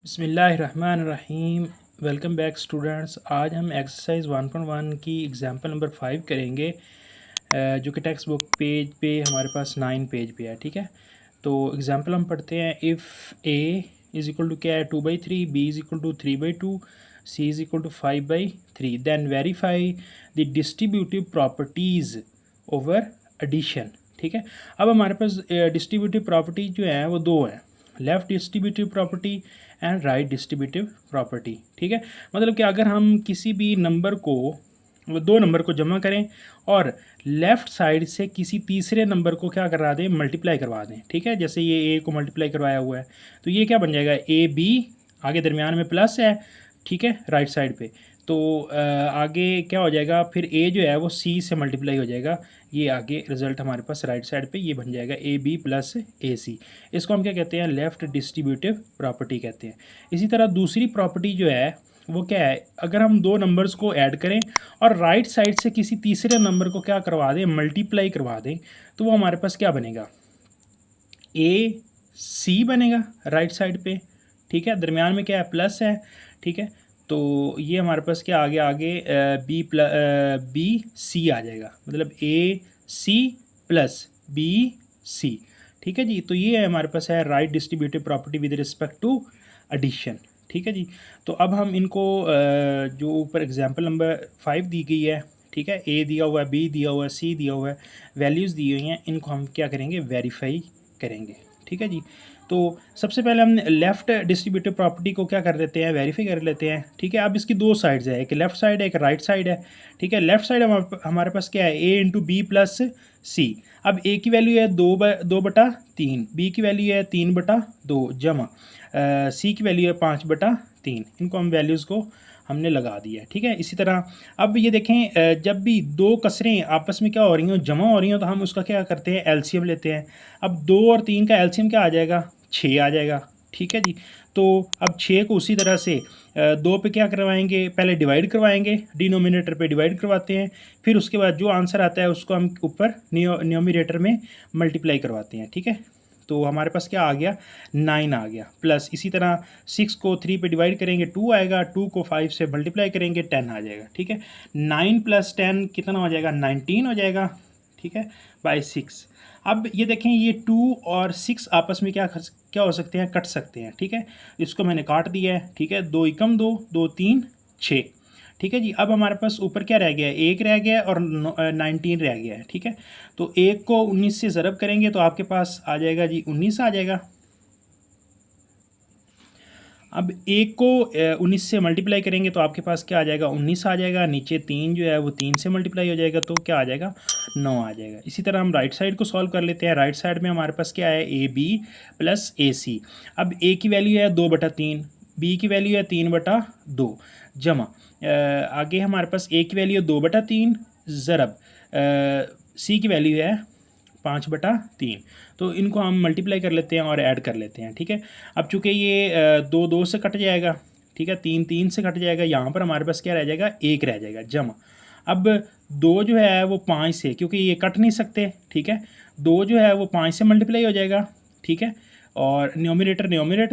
बिस्मिल्लाहिर्रहमानिर्रहीम। Welcome back students. आज हम एक्सरसाइज 1.1 की एग्जांपल नंबर 5 करेंगे, जो कि टेक्स्ट बुक पेज पे हमारे पास 9 पेज पे है। ठीक है, तो एग्जांपल हम पढ़ते हैं। If A is equal to क्या है 2/3, B is equal to 3/2, C is equal to 5/3, then verify the distributive properties over addition. ठीक है, अब हमारे पास डिस्ट्रीब्यूटिव प्रॉपर्टी जो है वो दो है, left distributive property and right distributive property. ठीक है, मतलब कि अगर हम किसी भी नंबर को, दो नंबर को जमा करें और लेफ़्ट साइड से किसी तीसरे नंबर को क्या करा दें, मल्टीप्लाई करवा दें। ठीक है, जैसे ये ए को मल्टीप्लाई करवाया हुआ है तो ये क्या बन जाएगा, ए बी, आगे दरमियान में प्लस है। ठीक है, राइट साइड पे तो आगे क्या हो जाएगा, फिर ए जो है वो सी से मल्टीप्लाई हो जाएगा। ये आगे रिजल्ट हमारे पास राइट साइड पे ये बन जाएगा ए बी प्लस ए सी। इसको हम क्या कहते हैं, लेफ़्ट डिस्ट्रीब्यूटिव प्रॉपर्टी कहते हैं। इसी तरह दूसरी प्रॉपर्टी जो है वो क्या है, अगर हम दो नंबर्स को ऐड करें और राइट साइड से किसी तीसरे नंबर को क्या करवा दें, मल्टीप्लाई करवा दें, तो वो हमारे पास क्या बनेगा, ए सी बनेगा राइट साइड पे। ठीक है, दरमियान में क्या है, प्लस है। ठीक है, तो ये हमारे पास क्या आ गया, आगे बी सी आ जाएगा, मतलब ए सी प्लस बी सी। ठीक है जी, तो ये हमारे पास है right distributive property with respect to addition. ठीक है जी, तो अब हम इनको जो ऊपर एग्जांपल नंबर 5 दी गई है, ठीक है, ए दिया हुआ है, बी दिया हुआ है, सी दिया हुआ है, वैल्यूज़ दी हुई हैं, इनको हम क्या करेंगे, वेरीफाई करेंगे। ठीक है जी, तो सबसे पहले हम लेफ़्ट डिस्ट्रीब्यूटिव प्रॉपर्टी को क्या कर लेते हैं, वेरीफाई कर लेते हैं। ठीक है, अब इसकी दो साइड्स है, एक लेफ़्ट साइड है, एक राइट साइड है। ठीक है, लेफ़्ट साइड हमारे पास क्या है, ए इंटू बी प्लस सी। अब ए की वैल्यू है 2/3, बी की वैल्यू है 3/2 जमा सी की वैल्यू है 5/3। इनको हम वैल्यूज़ को हमने लगा दिया है। ठीक है, इसी तरह अब ये देखें, जब भी दो कसरें आपस में क्या हो रही हो, जमा हो रही हो, तो हम उसका क्या करते हैं, एलसीएम लेते हैं। अब 2 और 3 का एलसीएम क्या आ जाएगा, 6 आ जाएगा। ठीक है जी, तो अब 6 को उसी तरह से 2 पे क्या करवाएंगे, पहले डिवाइड करवाएंगे, डिनोमिनेटर पे डिवाइड करवाते हैं, फिर उसके बाद जो आंसर आता है उसको हम ऊपर न्यूमरेटर में मल्टीप्लाई करवाते हैं। ठीक है, तो हमारे पास क्या आ गया, 9 आ गया। प्लस इसी तरह 6 को 3 पे डिवाइड करेंगे 2 आएगा, 2 को 5 से मल्टीप्लाई करेंगे 10 आ जाएगा। ठीक है, 9 + 10 कितना हो जाएगा, 19 हो जाएगा। ठीक है, बाय 6। अब ये देखें, ये 2 और 6 आपस में क्या हो सकते हैं, कट सकते हैं। ठीक है, इसको मैंने काट दिया है। ठीक है, 2 एकम 2, 2 3 6। ठीक है जी, अब हमारे पास ऊपर क्या रह गया है, 1 रह गया और 19 रह गया है। ठीक है, तो 1 को 19 से ज़रब करेंगे तो आपके पास आ जाएगा जी 19 आ जाएगा। अब 1 को 19 से मल्टीप्लाई करेंगे तो आपके पास क्या आ जाएगा, 19 आ जाएगा। नीचे 3 जो है वो 3 से मल्टीप्लाई हो जाएगा तो क्या आ जाएगा, 9 आ जाएगा। इसी तरह हम राइट साइड को सॉल्व कर लेते हैं। राइट साइड में हमारे पास क्या है, ए बी प्लस ए सी। अब ए की वैल्यू है 2/3, बी की वैल्यू है 3/2 जमा आगे हमारे पास ए की वैल्यू है 2/3 ज़रब सी की वैल्यू है 5/3। तो इनको हम मल्टीप्लाई कर लेते हैं और ऐड कर लेते हैं। ठीक है, अब चूँकि ये 2 2 से कट जाएगा, ठीक है, 3 3 से कट जाएगा, यहाँ पर हमारे पास क्या रह जाएगा, 1 रह जाएगा जमा। अब 2 जो है वो 5 से, क्योंकि ये कट नहीं सकते, ठीक है, 2 जो है वो 5 से मल्टीप्लाई हो जाएगा। ठीक है, और न्यूमरेटर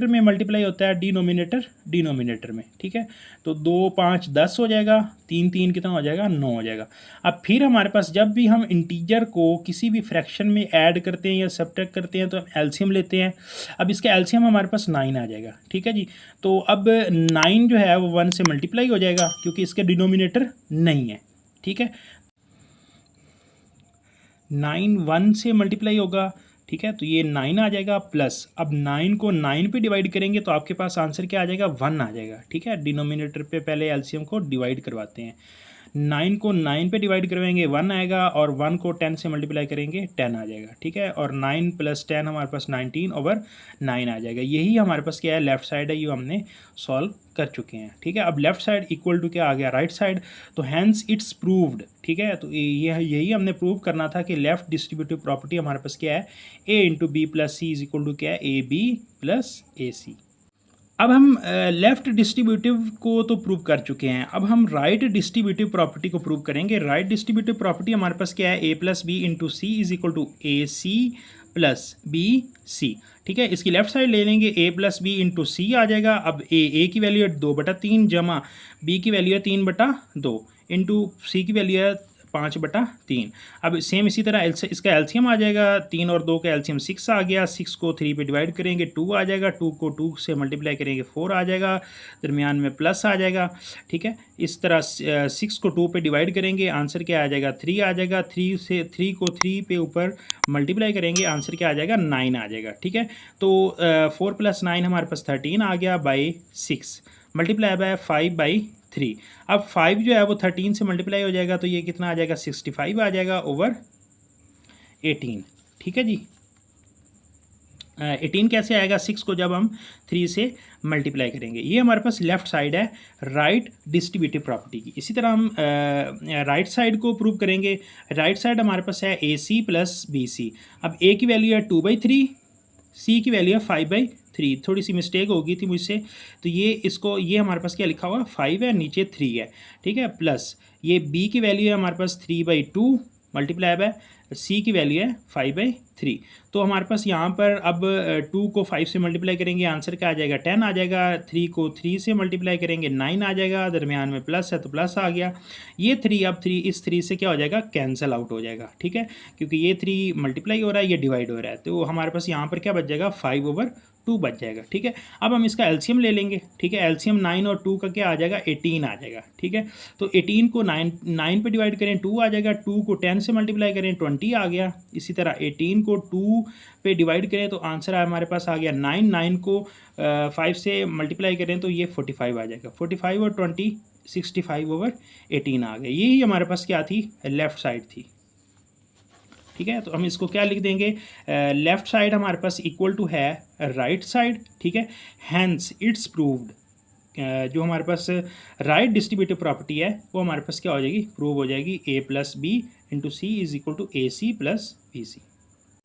में मल्टीप्लाई होता है, डिनोमिनेटर में। ठीक है, तो 2 5 10 हो जाएगा, 3 3 कितना हो जाएगा, 9 हो जाएगा। अब फिर हमारे पास जब भी हम इंटीजर को किसी भी फ्रैक्शन में ऐड करते हैं या सब्ट्रैक्ट करते हैं तो हम एलसीएम लेते हैं। अब इसका एलसीएम हमारे पास 9 आ जाएगा। ठीक है जी, तो अब 9 जो है वो 1 से मल्टीप्लाई हो जाएगा क्योंकि इसके डिनोमिनेटर नहीं है। ठीक है, 9 1 से मल्टीप्लाई होगा। ठीक है, तो ये 9 आ जाएगा। प्लस अब 9 को 9 पे डिवाइड करेंगे तो आपके पास आंसर क्या आ जाएगा, 1 आ जाएगा। ठीक है, डिनोमिनेटर पे पहले एलसीएम को डिवाइड करवाते हैं। 9 को 9 पे डिवाइड करवाएंगे 1 आएगा, और 1 को 10 से मल्टीप्लाई करेंगे 10 आ जाएगा। ठीक है, और 9 + 10 हमारे पास 19/9 आ जाएगा। यही हमारे पास क्या है, लेफ्ट साइड है, ये हमने सॉल्व कर चुके हैं। ठीक है, अब लेफ्ट साइड इक्वल टू क्या आ गया, राइट साइड, तो हैंस इट्स प्रूव्ड। ठीक है, तो यही हमने प्रूव करना था कि लेफ्ट डिस्ट्रीब्यूटिव प्रॉपर्टी हमारे पास क्या है, a into b plus c is equal to क्या है, ए बी प्लस ए सी। अब हम लेफ़्ट डिस्ट्रीब्यूटिव को तो प्रूव कर चुके हैं, अब हम राइट डिस्ट्रीब्यूटिव प्रॉपर्टी को प्रूव करेंगे। राइट डिस्ट्रीब्यूटिव प्रॉपर्टी हमारे पास क्या है, a plus B into C is equal to a c plus b c. ठीक है, इसकी लेफ्ट साइड ले लेंगे, a plus B into c आ जाएगा। अब ए की वैल्यू है 2/3 जमा बी की वैल्यू है 3/2 इंटू सी की वैल्यू है 5/3। अब सेम इसी तरह इसका एलसीएम आ जाएगा, 3 और 2 का एलसीएम 6 आ गया। 6 को 3 पे डिवाइड करेंगे 2 आ जाएगा, 2 को 2 से मल्टीप्लाई करेंगे 4 आ जाएगा, दरमियान में प्लस आ जाएगा। ठीक है, इस तरह 6 को 2 पे डिवाइड करेंगे, आंसर क्या आ जाएगा 3 आ जाएगा। 3 को 3 पे ऊपर मल्टीप्लाई करेंगे, आंसर क्या आ जाएगा 9 आ जाएगा। ठीक है, तो 4 + 9 हमारे पास 13 आ गया बाई 6 मल्टीप्लाई बाय 5/3। अब 5 जो है वो 13 से मल्टीप्लाई हो जाएगा, तो ये कितना आ जाएगा 65 आ जाएगा ओवर 18। ठीक है जी, 18 कैसे आएगा, 6 को जब हम 3 से मल्टीप्लाई करेंगे। ये हमारे पास लेफ्ट साइड है राइट डिस्ट्रीब्यूटिव प्रॉपर्टी की। इसी तरह हम राइट साइड को प्रूव करेंगे। राइट साइड हमारे पास है AC प्लस BC। अब A की वैल्यू है 2/3, C की वैल्यू है 5/3। थोड़ी सी मिस्टेक हो गई थी मुझसे, तो ये हमारे पास क्या लिखा हुआ 5 है, नीचे 3 है। ठीक है, प्लस ये B की वैल्यू है हमारे पास 3/2 मल्टीप्लाई बाय C की वैल्यू है 5/3। तो हमारे पास यहाँ पर अब 2 को 5 से मल्टीप्लाई करेंगे, आंसर क्या आ जाएगा 10 आ जाएगा। 3 को 3 से मल्टीप्लाई करेंगे 9 आ जाएगा, दरमियान में प्लस है तो प्लस आ गया। ये 3 अब 3 इस 3 से क्या हो जाएगा कैंसिल आउट हो जाएगा। ठीक है, क्योंकि ये 3 मल्टीप्लाई हो रहा है, ये डिवाइड हो रहा है, तो हमारे पास यहाँ पर क्या बच जाएगा 5/2 बच जाएगा। ठीक है, अब हम इसका एलसीएम ले लेंगे। ठीक है, एलसीएम 9 और 2 का क्या आ जाएगा 18 आ जाएगा। ठीक है, तो 18 को 9 पे डिवाइड करें 2 आ जाएगा, 2 को 10 से मल्टीप्लाई करें 20 आ गया। इसी तरह 18 को 2 पे डिवाइड करें तो आंसर हमारे पास आ गया 9। 9 को 5 से मल्टीप्लाई करें तो ये 45 आ जाएगा। 45 और 20 65/18 आ गया। यही हमारे पास क्या थी लेफ़्ट साइड थी। ठीक है, तो हम इसको क्या लिख देंगे, लेफ़्ट साइड हमारे पास इक्वल टू है राइट साइड। ठीक है, हैंस इट्स प्रूव्ड। जो हमारे पास राइट डिस्ट्रीब्यूटिव प्रॉपर्टी है वो हमारे पास क्या हो जाएगी प्रूव हो जाएगी, A plus B into C is equal to AC plus BC।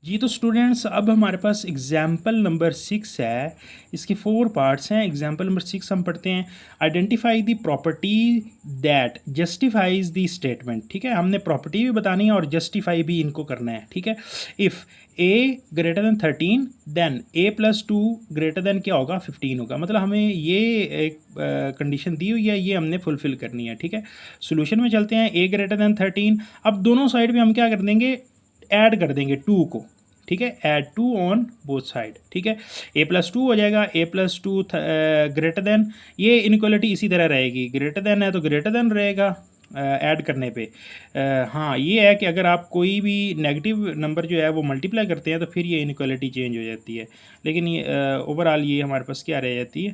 जी, तो स्टूडेंट्स अब हमारे पास एग्जाम्पल नंबर 6 है। इसके 4 पार्ट्स हैं। एग्जाम्पल नंबर 6 हम पढ़ते हैं, identify the property that justifies the statement. ठीक है, हमने प्रॉपर्टी भी बतानी है और जस्टिफाई भी इनको करना है। ठीक है, if A greater than 13 then A plus 2 greater than क्या होगा 15 होगा। मतलब हमें ये एक कंडीशन दी हुई है, ये हमने फुलफ़िल करनी है। ठीक है, सोल्यूशन में चलते हैं। A ग्रेटर दैन 13, अब दोनों साइड पे हम क्या कर देंगे ऐड कर देंगे 2 को। ठीक है, ऐड 2 ऑन बोथ साइड। ठीक है, A प्लस 2 हो जाएगा, A प्लस 2 ग्रेटर देन, ये इनक्वालिटी इसी तरह रहेगी, ग्रेटर देन है तो ग्रेटर देन रहेगा ऐड करने पे। हाँ, ये है कि अगर आप कोई भी नेगेटिव नंबर जो है वो मल्टीप्लाई करते हैं तो फिर ये इनक्वालिटी चेंज हो जाती है, लेकिन ये ओवरऑल ये हमारे पास क्या रह जाती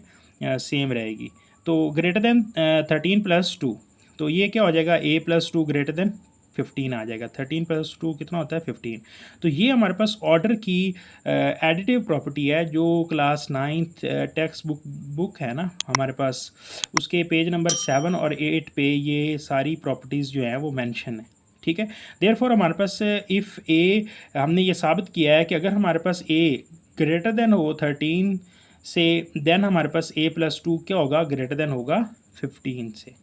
है सेम रहेगी। तो ग्रेटर देन 13 + 2, तो ये क्या हो जाएगा A प्लस 2 ग्रेटर देन 15 आ जाएगा। 13 + 2 कितना होता है 15। तो ये हमारे पास ऑर्डर की एडिटिव प्रॉपर्टी है जो क्लास 9th टेक्स्ट बुक है ना हमारे पास, उसके पेज नंबर 7 और 8 पे ये सारी प्रॉपर्टीज़ जो हैं वो मेंशन है। ठीक है, देयरफॉर हमारे पास इफ़ A, हमने ये साबित किया है कि अगर हमारे पास A ग्रेटर देन हो 13 से, देन हमारे पास A प्लस 2 क्या होगा ग्रेटर देन होगा 15 से।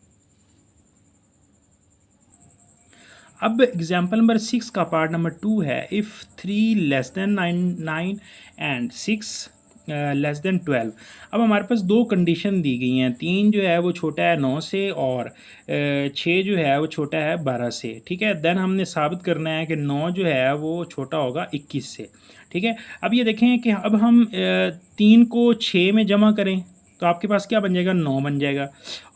अब एग्जाम्पल नंबर 6 का पार्ट नंबर 2 है, if 3 less than 9 and 6 less than 12। अब हमारे पास 2 कंडीशन दी गई हैं। 3 जो है वो छोटा है 9 से और 6 जो है वो छोटा है 12 से। ठीक है, देन हमने साबित करना है कि 9 जो है वो छोटा होगा 21 से। ठीक है, अब ये देखें कि अब हम 3 को 6 में जमा करें तो आपके पास क्या बन जाएगा 9 बन जाएगा,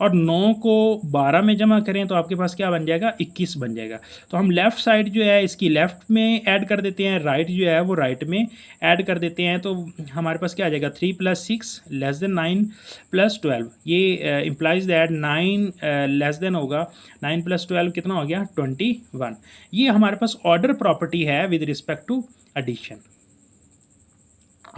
और 9 को 12 में जमा करें तो आपके पास क्या बन जाएगा 21 बन जाएगा। तो हम लेफ़्ट साइड जो है इसकी लेफ़्ट में ऐड कर देते हैं, राइट जो है वो राइट में ऐड कर देते हैं, तो हमारे पास क्या आ जाएगा 3 + 6 लेस देन 9 + 12। ये इम्प्लाइज दैट 9 लेस देन होगा, 9 + 12 कितना हो गया 21। ये हमारे पास ऑर्डर प्रॉपर्टी है विद रिस्पेक्ट टू एडिशन।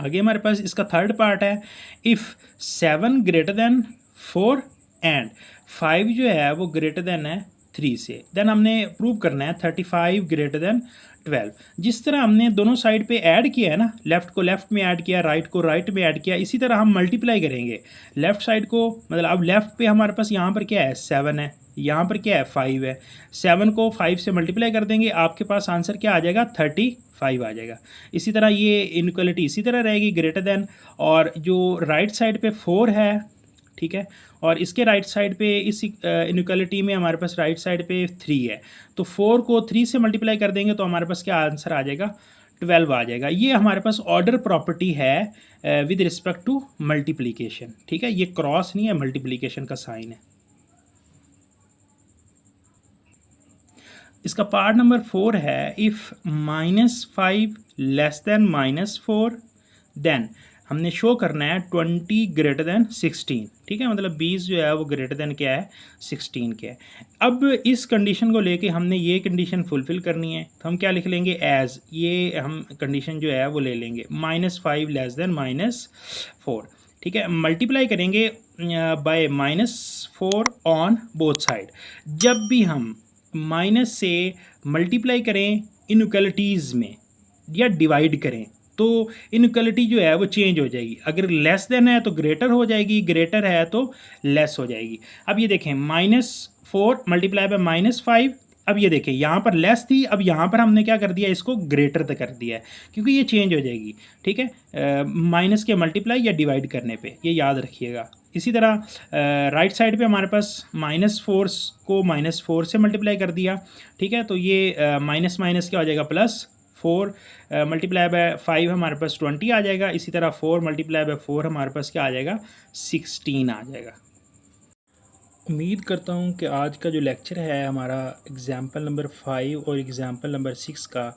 आगे हमारे पास इसका थर्ड पार्ट है, इफ़ 7 ग्रेटर देन 4 एंड 5 जो है वो ग्रेटर देन है 3 से। देन हमने प्रूव करना है 35 ग्रेटर देन 12। जिस तरह हमने दोनों साइड पे ऐड किया है ना, लेफ़्ट को लेफ़्ट में ऐड किया, राइट को राइट में ऐड किया, इसी तरह हम मल्टीप्लाई करेंगे लेफ़्ट साइड को। मतलब अब लेफ़्ट पे हमारे पास यहाँ पर क्या है 7 है, यहाँ पर क्या है 5 है। 7 को 5 से मल्टीप्लाई कर देंगे, आपके पास आंसर क्या आ जाएगा 35 आ जाएगा। इसी तरह ये इनइक्वालिटी इसी तरह रहेगी ग्रेटर देन, और जो राइट साइड पे 4 है, ठीक है, और इसके राइट साइड पे इस इनइक्वालिटी में हमारे पास राइट साइड पे 3 है, तो 4 को 3 से मल्टीप्लाई कर देंगे तो हमारे पास क्या आंसर आ जाएगा 12 आ जाएगा। ये हमारे पास ऑर्डर प्रॉपर्टी है विद रिस्पेक्ट टू मल्टीप्लिकेशन, ठीक है, ये क्रॉस नहीं है, मल्टीप्लिकेशन का साइन है। इसका पार्ट नंबर 4 है, इफ़ -5 लेस देन -4 देन हमने शो करना है 20 ग्रेटर देन 16, ठीक है, मतलब 20 जो है वो ग्रेटर देन क्या है 16 के है। अब इस कंडीशन को लेके हमने ये कंडीशन फुलफ़िल करनी है, तो हम क्या लिख लेंगे एज़, ये हम कंडीशन जो है वो ले लेंगे -5 लेस देन -4, ठीक है, मल्टीप्लाई करेंगे बाय -4 ऑन बोथ साइड। जब भी हम माइनस से मल्टीप्लाई करें इनइक्वालिटीज़ में या डिवाइड करें तो इनइक्वालिटी जो है वो चेंज हो जाएगी। अगर लेस देन है तो ग्रेटर हो जाएगी, ग्रेटर है तो लेस हो जाएगी। अब ये देखें -4 मल्टीप्लाई बाय -5, अब ये देखें यहाँ पर लेस थी, अब यहाँ पर हमने क्या कर दिया इसको ग्रेटर तक कर दिया है, क्योंकि ये चेंज हो जाएगी, ठीक है, माइनस के मल्टीप्लाई या डिवाइड करने पे, ये याद रखिएगा। इसी तरह राइट साइड पे हमारे पास -4 को -4 से मल्टीप्लाई कर दिया, ठीक है, तो ये माइनस माइनस क्या हो जाएगा +4 मल्टीप्लाई बाय 5 हमारे पास 20 आ जाएगा। इसी तरह 4 मल्टीप्लाई बाय 4 हमारे पास क्या आ जाएगा 16 आ जाएगा। उम्मीद करता हूँ कि आज का जो लेक्चर है हमारा एग्ज़ाम्पल नंबर 5 और एग्ज़ाम्पल नंबर 6 का,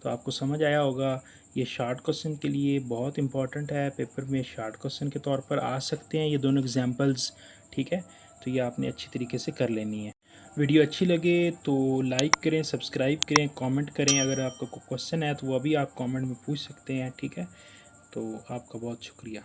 तो आपको समझ आया होगा। ये शॉर्ट क्वेश्चन के लिए बहुत इंपॉर्टेंट है, पेपर में शॉर्ट क्वेश्चन के तौर पर आ सकते हैं ये दोनों एग्जांपल्स, ठीक है, तो ये आपने अच्छी तरीके से कर लेनी है। वीडियो अच्छी लगे तो लाइक करें, सब्सक्राइब करें, कमेंट करें। अगर आपका कोई क्वेश्चन है तो वो अभी आप कमेंट में पूछ सकते हैं, ठीक है। तो आपका बहुत शुक्रिया।